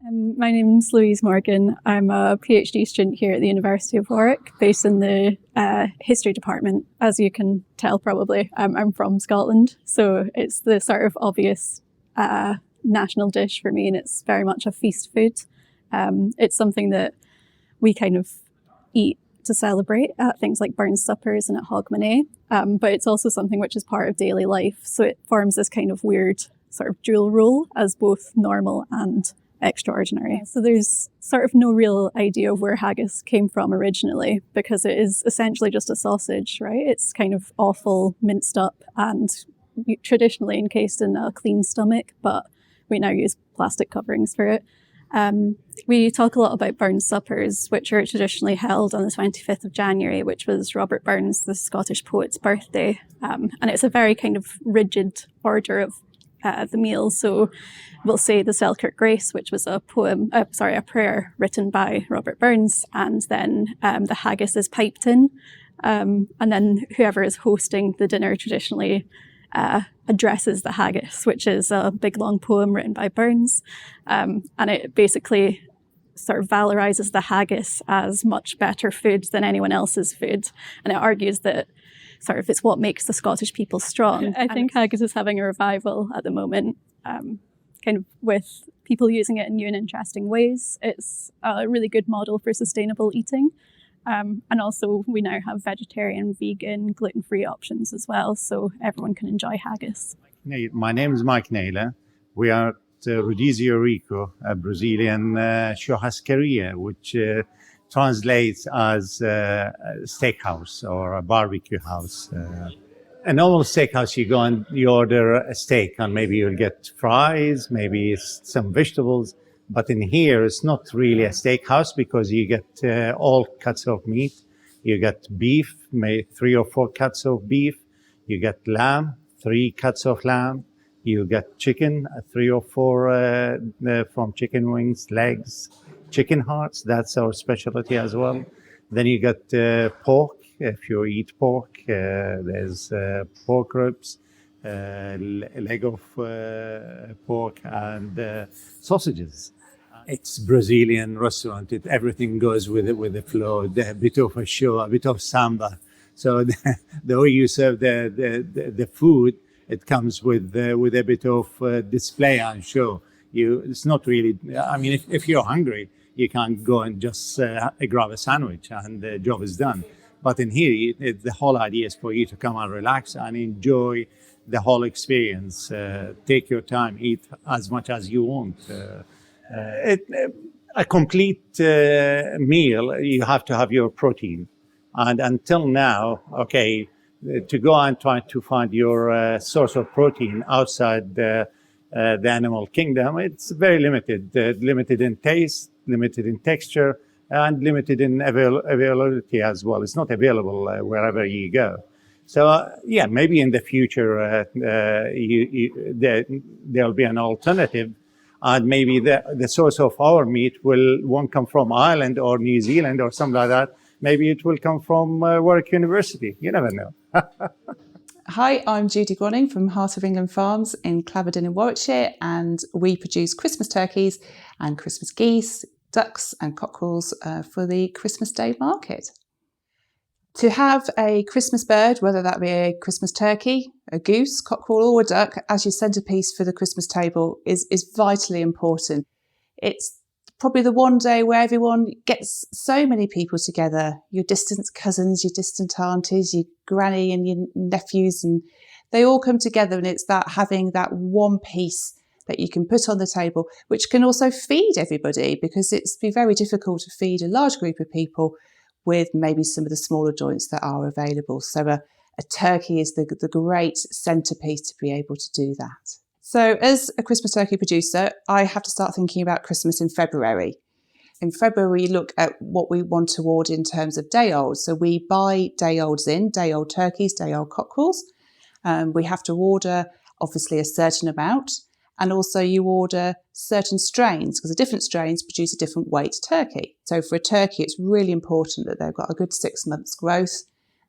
My name's Louise Morgan. I'm a PhD student here at the University of Warwick, based in the history department. As you can tell probably, I'm from Scotland, so it's the sort of obvious national dish for me, and it's very much a feast food. It's something that we kind of eat to celebrate at things like Burns suppers and at Hogmanay, but it's also something which is part of daily life, so it forms this kind of weird sort of dual role as both normal and extraordinary. So there's sort of no real idea of where haggis came from originally, because it is essentially just a sausage, right? It's kind of offal, minced up, and traditionally encased in a clean stomach, but we now use plastic coverings for it. We talk a lot about Burns suppers, which are traditionally held on the 25th of January, which was Robert Burns, the Scottish poet's birthday. And it's a very kind of rigid order of the meal. So we'll say the Selkirk Grace, which was a prayer written by Robert Burns, and then the haggis is piped in, and then whoever is hosting the dinner traditionally addresses the haggis, which is a big long poem written by Burns, and it basically sort of valorizes the haggis as much better food than anyone else's food, and it argues that sort of it's what makes the Scottish people strong. I think haggis is having a revival at the moment, kind of with people using it in new and interesting ways. It's a really good model for sustainable eating. And also we now have vegetarian, vegan, gluten-free options as well, so everyone can enjoy haggis. My name is Mike Naylor. We are at Rodizio Rico, a Brazilian churrascaria, which translates as a steakhouse or a barbecue house. A normal steakhouse, you go and you order a steak, and maybe you'll get fries, maybe some vegetables. But in here, it's not really a steakhouse, because you get all cuts of meat. You get beef, maybe 3 or 4 cuts of beef. You get lamb, 3 cuts of lamb. You get chicken, 3 or 4 from chicken wings, legs, chicken hearts. That's our specialty as well. Then you get pork. If you eat pork, there's pork ribs, leg of pork, and sausages. It's Brazilian restaurant. Everything goes with it, with the flow. A bit of a show, a bit of samba. So the way you serve the food, it comes with a bit of display and show. It's not really. I mean, if you're hungry, you can't go and just grab a sandwich and the job is done. But in here, the whole idea is for you to come and relax and enjoy the whole experience. Take your time, eat as much as you want. A complete meal, you have to have your protein. And until now, to go and try to find your source of protein outside the animal kingdom, it's very limited. Limited in taste, limited in texture, and limited in availability as well. It's not available wherever you go. So maybe in the future there'll be an alternative, and maybe the source of our meat won't come from Ireland or New Zealand or something like that. Maybe it will come from Warwick University. You never know. Hi, I'm Judy Gronning from Heart of England Farms in Coventry and Warwickshire, and we produce Christmas turkeys and Christmas geese, ducks and cockerels for the Christmas Day market. To have a Christmas bird, whether that be a Christmas turkey, a goose, cockerel or a duck, as your centrepiece for the Christmas table is vitally important. It's probably the one day where everyone gets so many people together, your distant cousins, your distant aunties, your granny and your nephews, and they all come together, and it's that having that one piece that you can put on the table, which can also feed everybody, because it's be very difficult to feed a large group of people with maybe some of the smaller joints that are available. So a turkey is the great centrepiece to be able to do that. So as a Christmas turkey producer, I have to start thinking about Christmas in February. In February, we look at what we want to order in terms of day olds. So we buy day olds in, day old turkeys, day old cockerels. We have to order, obviously, a certain amount. And also you order certain strains, because the different strains produce a different weight turkey. So for a turkey, it's really important that they've got a good 6 months growth.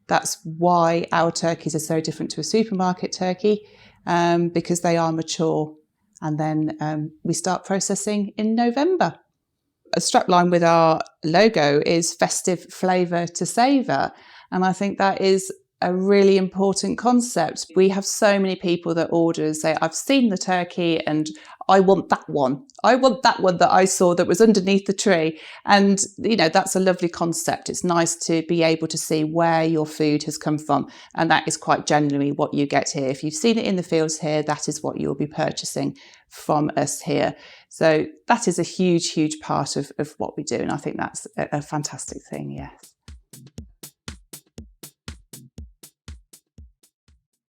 That's why our turkeys are so different to a supermarket turkey, because they are mature and then we start processing in November. A strapline with our logo is festive flavour to savour, and I think that is a really important concept. We have so many people that order and say, I've seen the turkey and I want that one. I want that one that I saw that was underneath the tree. And, you know, that's a lovely concept. It's nice to be able to see where your food has come from. And that is quite generally what you get here. If you've seen it in the fields here, that is what you'll be purchasing from us here. So that is a huge, huge part of what we do. And I think that's a fantastic thing, yes.